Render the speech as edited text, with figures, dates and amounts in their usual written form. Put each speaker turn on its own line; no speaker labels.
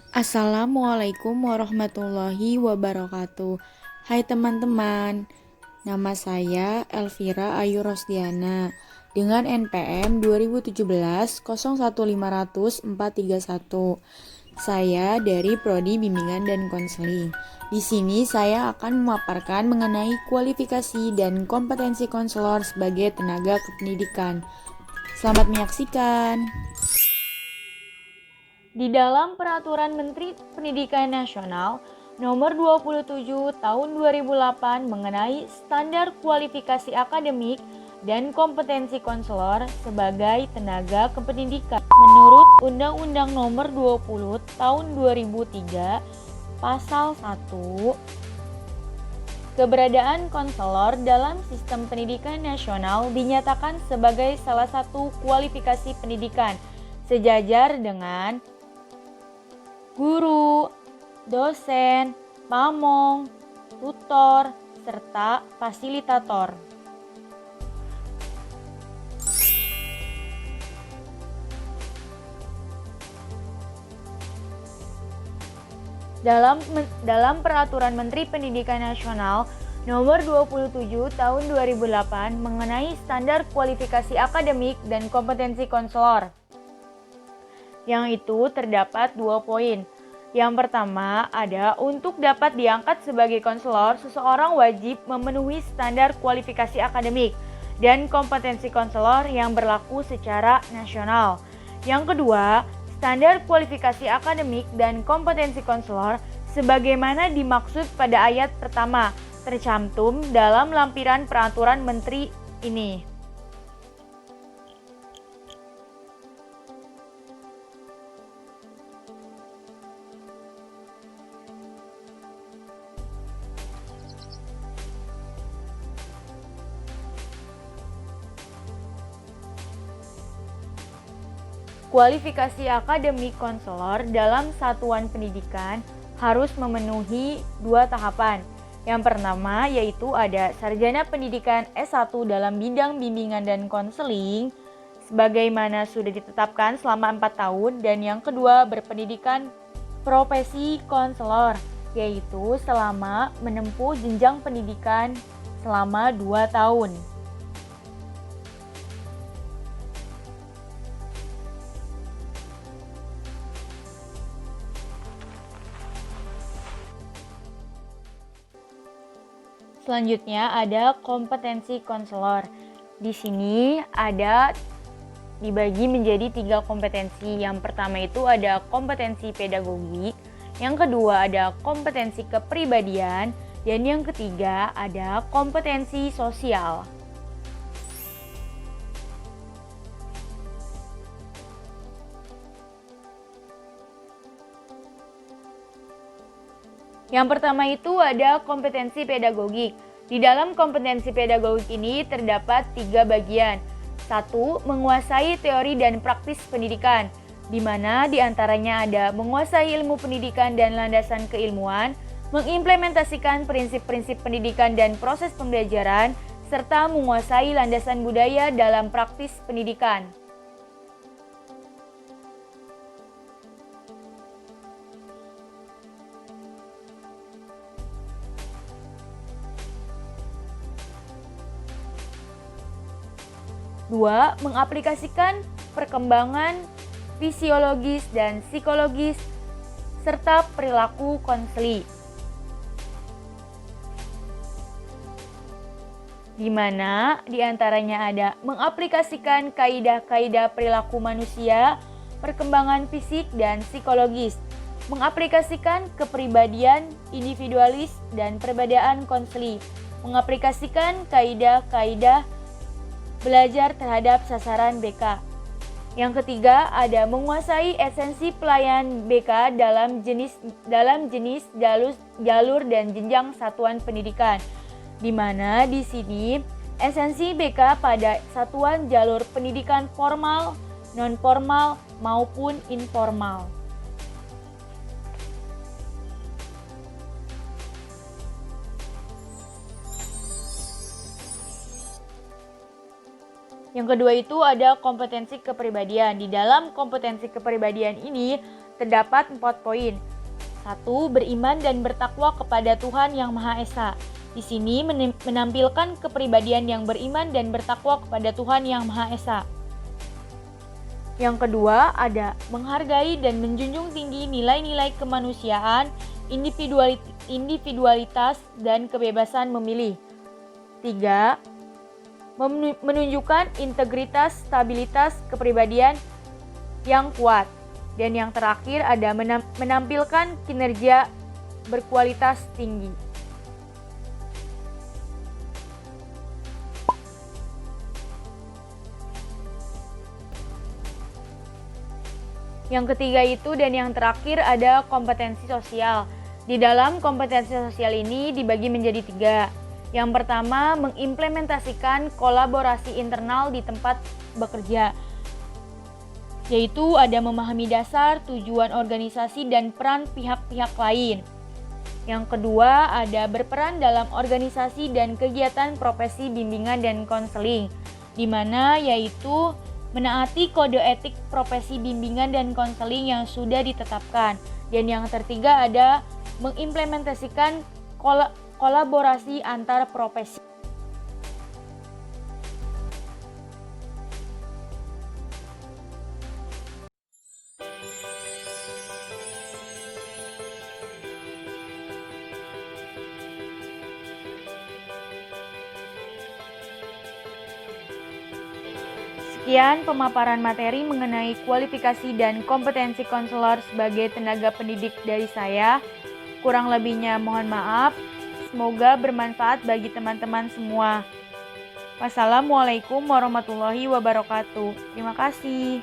Assalamualaikum warahmatullahi wabarakatuh. Hai teman-teman, nama saya Elvira Ayu Rosdiana dengan NPM 2017 01500431. Saya dari Prodi Bimbingan dan Konseling. Di sini saya akan memaparkan mengenai kualifikasi dan kompetensi konselor sebagai tenaga kependidikan. Selamat menyaksikan.
Di dalam Peraturan Menteri Pendidikan Nasional Nomor 27 Tahun 2008 mengenai standar kualifikasi akademik dan kompetensi konselor sebagai tenaga kependidikan. Menurut Undang-Undang Nomor 20 Tahun 2003 Pasal 1, keberadaan konselor dalam sistem pendidikan nasional dinyatakan sebagai salah satu kualifikasi pendidikan sejajar dengan guru, dosen, pamong, tutor, serta fasilitator. Dalam Peraturan Menteri Pendidikan Nasional Nomor 27 Tahun 2008 mengenai standar kualifikasi akademik dan kompetensi konselor. Yang itu terdapat 2 poin. Yang pertama ada untuk dapat diangkat sebagai konselor, seseorang wajib memenuhi standar kualifikasi akademik dan kompetensi konselor yang berlaku secara nasional. Yang kedua, standar kualifikasi akademik dan kompetensi konselor sebagaimana dimaksud pada ayat pertama tercantum dalam lampiran peraturan menteri ini. Kualifikasi akademik konselor dalam satuan pendidikan harus memenuhi 2 tahapan. Yang pertama yaitu ada sarjana pendidikan S1 dalam bidang bimbingan dan konseling sebagaimana sudah ditetapkan selama 4 tahun, dan yang kedua berpendidikan profesi konselor yaitu selama menempuh jenjang pendidikan selama 2 tahun. Selanjutnya ada kompetensi konselor. Di sini ada dibagi menjadi 3 kompetensi. Yang pertama itu ada kompetensi pedagogik, yang kedua ada kompetensi kepribadian, dan yang ketiga ada kompetensi sosial. Yang pertama itu ada kompetensi pedagogik. Di dalam kompetensi pedagogik ini terdapat 3 bagian. 1. Menguasai teori dan praktis pendidikan, di mana diantaranya ada menguasai ilmu pendidikan dan landasan keilmuan, mengimplementasikan prinsip-prinsip pendidikan dan proses pembelajaran, serta menguasai landasan budaya dalam praktis pendidikan. Dua, mengaplikasikan perkembangan fisiologis dan psikologis serta perilaku konseli, di mana diantaranya ada mengaplikasikan kaidah-kaidah perilaku manusia, perkembangan fisik dan psikologis, mengaplikasikan kepribadian individualis dan perbedaan konseli, mengaplikasikan kaidah-kaidah belajar terhadap sasaran BK. Yang ketiga ada menguasai esensi pelayan BK dalam jenis jalur dan jenjang satuan pendidikan, di mana di sini esensi BK pada satuan jalur pendidikan formal, non formal maupun informal. Yang kedua itu ada kompetensi kepribadian. Di dalam kompetensi kepribadian ini terdapat 4 poin. 1. Beriman dan bertakwa kepada Tuhan Yang Maha Esa. Di sini menampilkan kepribadian yang beriman dan bertakwa kepada Tuhan Yang Maha Esa. Yang kedua ada menghargai dan menjunjung tinggi nilai-nilai kemanusiaan, individualitas, dan kebebasan memilih. 3. Menunjukkan integritas, stabilitas, kepribadian yang kuat. Dan yang terakhir ada menampilkan kinerja berkualitas tinggi. Yang ketiga itu dan yang terakhir ada kompetensi sosial. Di dalam kompetensi sosial ini dibagi menjadi 3. Yang pertama, mengimplementasikan kolaborasi internal di tempat bekerja, yaitu ada memahami dasar, tujuan organisasi, dan peran pihak-pihak lain. Yang kedua, ada berperan dalam organisasi dan kegiatan profesi bimbingan dan konseling, di mana yaitu menaati kode etik profesi bimbingan dan konseling yang sudah ditetapkan. Dan yang ketiga ada mengimplementasikan kolaborasi antar profesi. Sekian pemaparan materi mengenai kualifikasi dan kompetensi konselor sebagai tenaga pendidik dari saya. Kurang lebihnya mohon maaf. Semoga bermanfaat bagi teman-teman semua. Wassalamualaikum warahmatullahi wabarakatuh. Terima kasih.